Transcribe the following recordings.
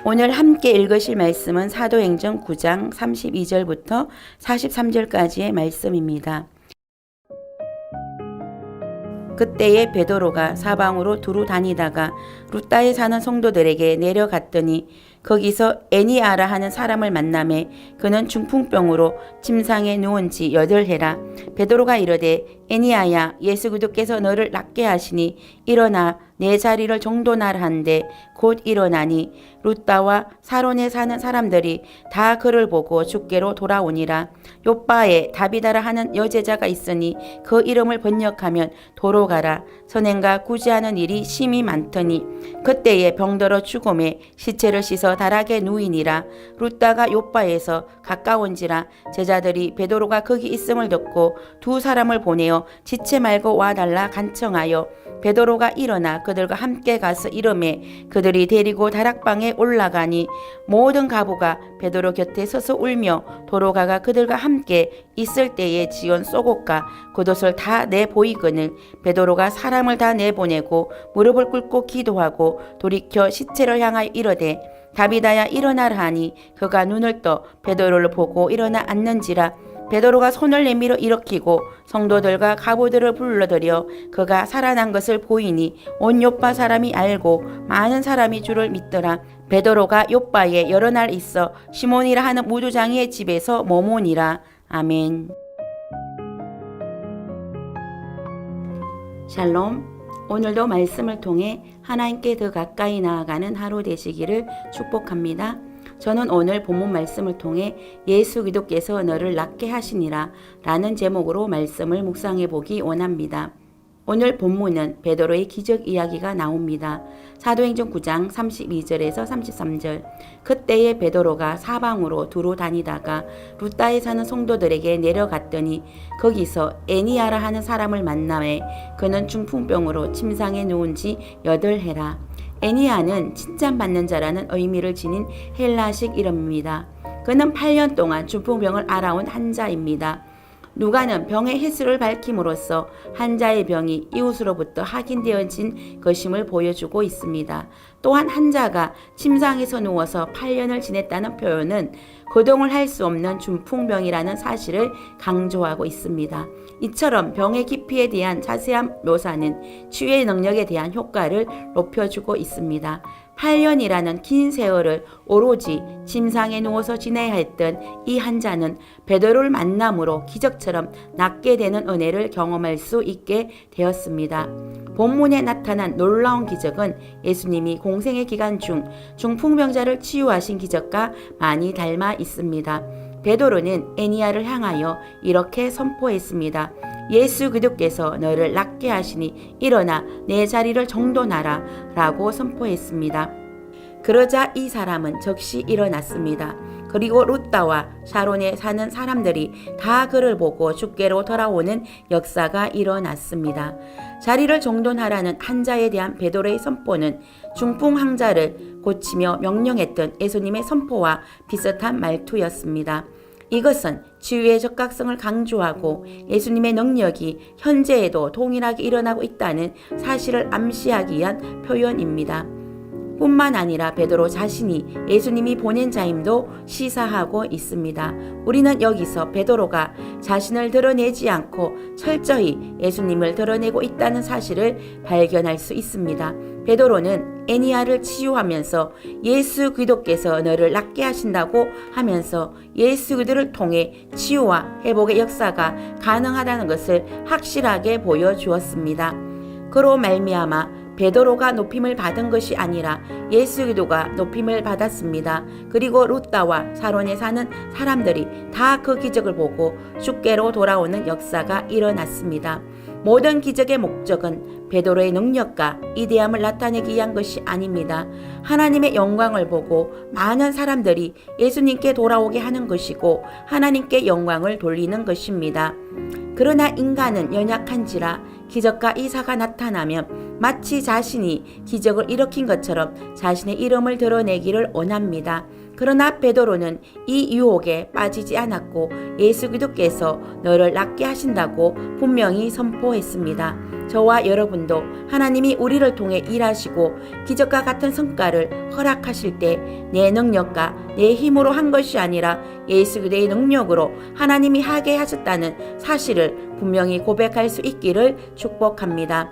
오늘 함께 읽으실 말씀은 사도행전 9장 32절부터 43절까지의 말씀입니다. 그때에 베드로가 사방으로 두루 다니다가 루다에 사는 성도들에게 내려갔더니 거기서 애니아라 하는 사람을 만나매 그는 중풍병으로 침상에 누운 지 8해라. 베드로가 이르되 애니아야, 예수 그리스도께서 너를 낫게 하시니 일어나 내 자리를 정돈하라 한데 곧 일어나니 루다와 사론에 사는 사람들이 다 그를 보고 주께로 돌아오니라. 요바에 다비다라 하는 여제자가 있으니 그 이름을 번역하면 도로 가라. 선행과 구제하는 일이 심히 많더니 그때에 병들어 죽음에 시체를 씻어 다락에 누이니라. 루다가 요바에서 가까운지라 제자들이 베드로가 거기 있음을 듣고 두 사람을 보내어 지체 말고 와달라 간청하여 베드로가 일어나 그들과 함께 가서 이르매 그들이 데리고 다락방에 올라가니 모든 가부가 베드로 곁에 서서 울며 도로가가 그들과 함께 있을 때에 지은 쏘곡과 겉옷을 다 내보이거늘 베드로가 사람을 다 내보내고 무릎을 꿇고 기도하고 돌이켜 시체를 향하여 이르되 다비다야 일어나라 하니 그가 눈을 떠 베드로를 보고 일어나 앉는지라. 베드로가 손을 내밀어 일으키고 성도들과 가부들을 불러들여 그가 살아난 것을 보이니 온 요빠 사람이 알고 많은 사람이 주를 믿더라. 베드로가 요빠에 여러 날 있어 시몬이라 하는 무두장이의 집에서 머무니라. 아멘. 샬롬. 오늘도 말씀을 통해 하나님께 더 가까이 나아가는 하루 되시기를 축복합니다. 저는 오늘 본문 말씀을 통해 예수 그리스도께서 너를 낫게 하시니라 라는 제목으로 말씀을 묵상해 보기 원합니다. 오늘 본문은 베드로의 기적 이야기가 나옵니다. 사도행전 9장 32절에서 33절. 그때에 베드로가 사방으로 두루 다니다가 루다에 사는 성도들에게 내려갔더니 거기서 애니아라 하는 사람을 만나매 그는 중풍병으로 침상에 누운 지 8해라. 애니아는 칭찬받는 자라는 의미를 지닌 헬라식 이름입니다. 그는 8년 동안 중풍병을 앓아온 환자입니다. 누가는 병의 횟수를 밝힘으로써 환자의 병이 이웃으로부터 확인되어진 것임을 보여주고 있습니다. 또한 환자가 침상에서 누워서 8년을 지냈다는 표현은 거동을 할 수 없는 중풍병이라는 사실을 강조하고 있습니다. 이처럼 병의 깊이에 대한 자세한 묘사는 치유의 능력에 대한 효과를 높여주고 있습니다. 8년이라는 긴 세월을 오로지 침상에 누워서 지내야 했던 이 환자는 베드로를 만남으로 기적처럼 낫게 되는 은혜를 경험할 수 있게 되었습니다. 본문에 나타난 놀라운 기적은 예수님이 공생의 기간 중 중풍병자를 치유하신 기적과 많이 닮아 있습니다. 베드로는 애니아를 향하여 이렇게 선포했습니다. 예수 그리스도께서 너를 낫게 하시니 일어나 내 자리를 정돈하라 라고 선포했습니다. 그러자 이 사람은 즉시 일어났습니다. 그리고 루다와 샤론에 사는 사람들이 다 그를 보고 주께로 돌아오는 역사가 일어났습니다. 자리를 정돈하라는 환자에 대한 베드로의 선포는 중풍 환자를 고치며 명령했던 예수님의 선포와 비슷한 말투였습니다. 이것은 치유의 적각성을 강조하고 예수님의 능력이 현재에도 동일하게 일어나고 있다는 사실을 암시하기 위한 표현입니다. 뿐만 아니라 베드로 자신이 예수님이 보낸 자임도 시사하고 있습니다. 우리는 여기서 베드로가 자신을 드러내지 않고 철저히 예수님을 드러내고 있다는 사실을 발견할 수 있습니다. 베드로는 애니아를 치유하면서 예수 그리스도께서 너를 낫게 하신다고 하면서 예수 그리스도를 통해 치유와 회복의 역사가 가능하다는 것을 확실하게 보여주었습니다. 그로 말미암아 베드로가 높임을 받은 것이 아니라 예수 그리스도가 높임을 받았습니다. 그리고 루다와 사론에 사는 사람들이 다 그 기적을 보고 주께로 돌아오는 역사가 일어났습니다. 모든 기적의 목적은 베드로의 능력과 이대함을 나타내기 위한 것이 아닙니다. 하나님의 영광을 보고 많은 사람들이 예수님께 돌아오게 하는 것이고 하나님께 영광을 돌리는 것입니다. 그러나 인간은 연약한지라 기적과 이사가 나타나면 마치 자신이 기적을 일으킨 것처럼 자신의 이름을 드러내기를 원합니다. 그러나 베드로는 이 유혹에 빠지지 않았고 예수 그리스도께서 너를 낫게 하신다고 분명히 선포했습니다. 저와 여러분도 하나님이 우리를 통해 일하시고 기적과 같은 성과를 허락하실 때 내 능력과 내 힘으로 한 것이 아니라 예수 그리스도의 능력으로 하나님이 하게 하셨다는 사실을 분명히 고백할 수 있기를 축복합니다.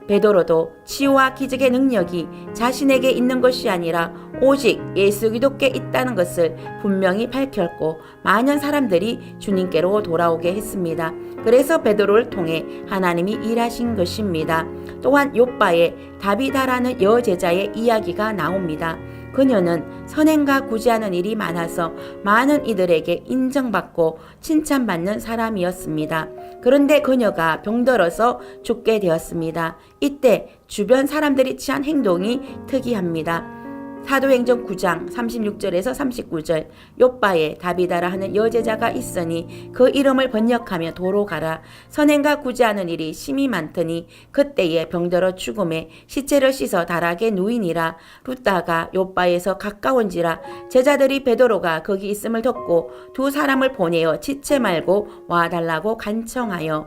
베드로도 치유와 기적의 능력이 자신에게 있는 것이 아니라 오직 예수 그리스도께 있다는 것을 분명히 밝혔고 많은 사람들이 주님께로 돌아오게 했습니다. 그래서 베드로를 통해 하나님이 일하신 것입니다. 또한 욥바의 다비다라는 여제자의 이야기가 나옵니다. 그녀는 선행과 구제하는 일이 많아서 많은 이들에게 인정받고 칭찬받는 사람이었습니다. 그런데 그녀가 병들어서 죽게 되었습니다. 이때 주변 사람들이 취한 행동이 특이합니다. 사도행전 9장 36절에서 39절 욥바에 다비다라 하는 여제자가 있으니 그 이름을 번역하며 도로 가라. 선행과 구제하는 일이 심히 많더니 그때에 병들어 죽음에 시체를 씻어 다락에 누이니라. 룻다가 욥바에서 가까운지라 제자들이 베드로가 거기 있음을 듣고 두 사람을 보내어 지체 말고 와달라고 간청하여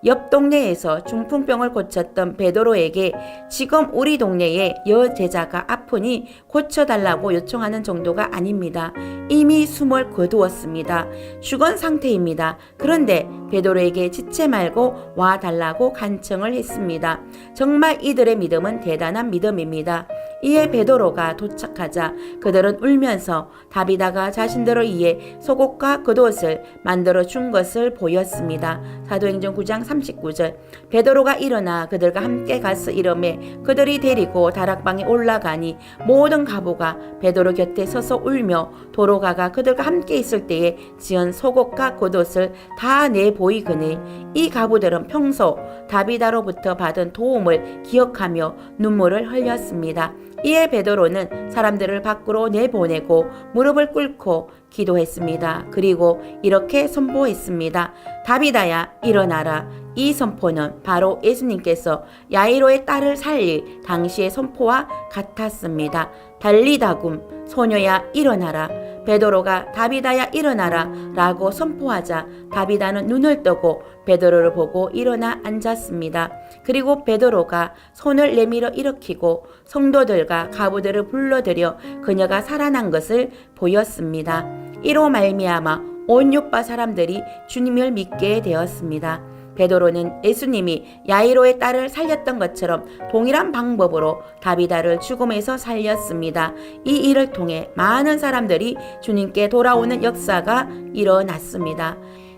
옆 동네에서 중풍병을 고쳤던 베드로에게 지금 우리 동네에 여제자가 아프니 고쳐달라고 요청하는 정도가 아닙니다. 이미 숨을 거두었습니다. 죽은 상태입니다. 그런데 베드로에게 지체 말고 와달라고 간청을 했습니다. 정말 이들의 믿음은 대단한 믿음입니다. 이에 베드로가 도착하자 그들은 울면서 다비다가 자신들을 위해 속옷과 겉옷을 만들어 준 것을 보였습니다. 사도행전 9장 39절 베드로가 일어나 그들과 함께 가서 이르매 그들이 데리고 다락방에 올라가니 모든 가부가 베드로 곁에 서서 울며 도로가가 그들과 함께 있을 때에 지은 속옷과 겉옷을 다 내보이거늘 이 가부들은 평소 다비다로부터 받은 도움을 기억하며 눈물을 흘렸습니다. 이에 베드로는 사람들을 밖으로 내보내고 무릎을 꿇고 기도했습니다. 그리고 이렇게 선포했습니다. 다비다야 일어나라. 이 선포는 바로 예수님께서 야이로의 딸을 살릴 당시의 선포와 같았습니다. 달리다굼 소녀야 일어나라. 베드로가 다비다야 일어나라 라고 선포하자 다비다는 눈을 뜨고 베드로를 보고 일어나 앉았습니다. 그리고 베드로가 손을 내밀어 일으키고 성도들과 가부들을 불러들여 그녀가 살아난 것을 보였습니다. 이로 말미암아 온 욥바 사람들이 주님을 믿게 되었습니다. 베드로는 예수님이 야이로의 딸을 살렸던 것처럼 동일한 방법으로 다비다를 죽음에서 살렸습니다. 이 일을 통해 많은 사람들이 주님께 돌아오는 역사가 일어났습니다.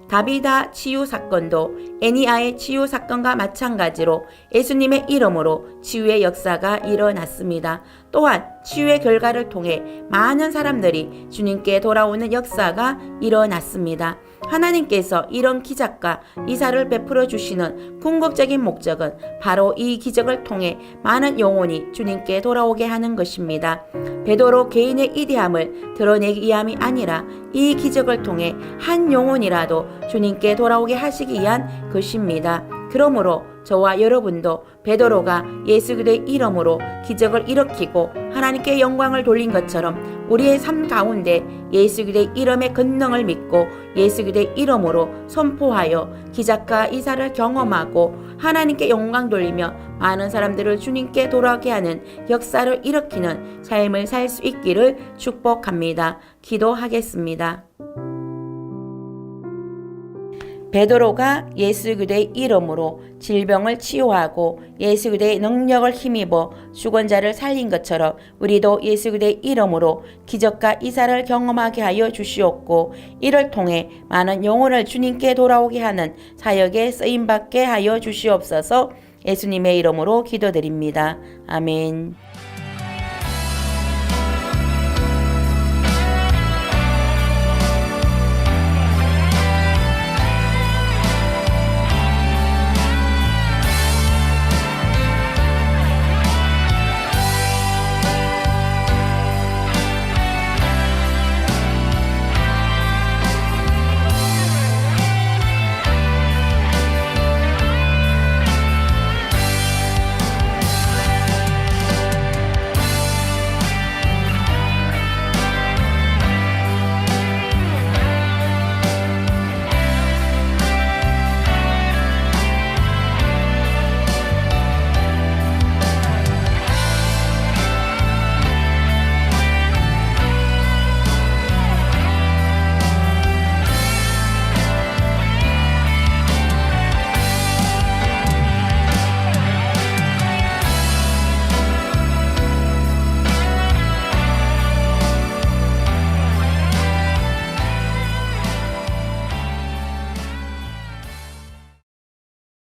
다비다 치유 사건도 애니아의 치유 사건과 마찬가지로 예수님의 이름으로 치유의 역사가 일어났습니다. 또한 치유의 결과를 통해 많은 사람들이 주님께 돌아오는 역사가 일어났습니다. 하나님께서 이런 기적과 이사를 베풀어 주시는 궁극적인 목적은 바로 이 기적을 통해 많은 영혼이 주님께 돌아오게 하는 것입니다. 베드로 개인의 이대함을 드러내기 위함이 아니라 이 기적을 통해 한 영혼이라도 주님께 돌아오게 하시기 위한 것입니다. 그러므로 저와 여러분도 베드로가 예수 그리스도의 이름으로 기적을 일으키고 하나님께 영광을 돌린 것처럼 우리의 삶 가운데 예수 그리스도의 이름의 권능을 믿고 예수 그리스도의 이름으로 선포하여 기적과 이사를 경험하고 하나님께 영광 돌리며 많은 사람들을 주님께 돌아오게 하는 역사를 일으키는 삶을 살 수 있기를 축복합니다. 기도하겠습니다. 베드로가 예수 그리스도의 이름으로 질병을 치유하고 예수 그리스도의 능력을 힘입어 죽은 자를 살린 것처럼 우리도 예수 그리스도의 이름으로 기적과 이사를 경험하게 하여 주시옵고 이를 통해 많은 영혼을 주님께 돌아오게 하는 사역에 쓰임받게 하여 주시옵소서. 예수님의 이름으로 기도드립니다. 아멘.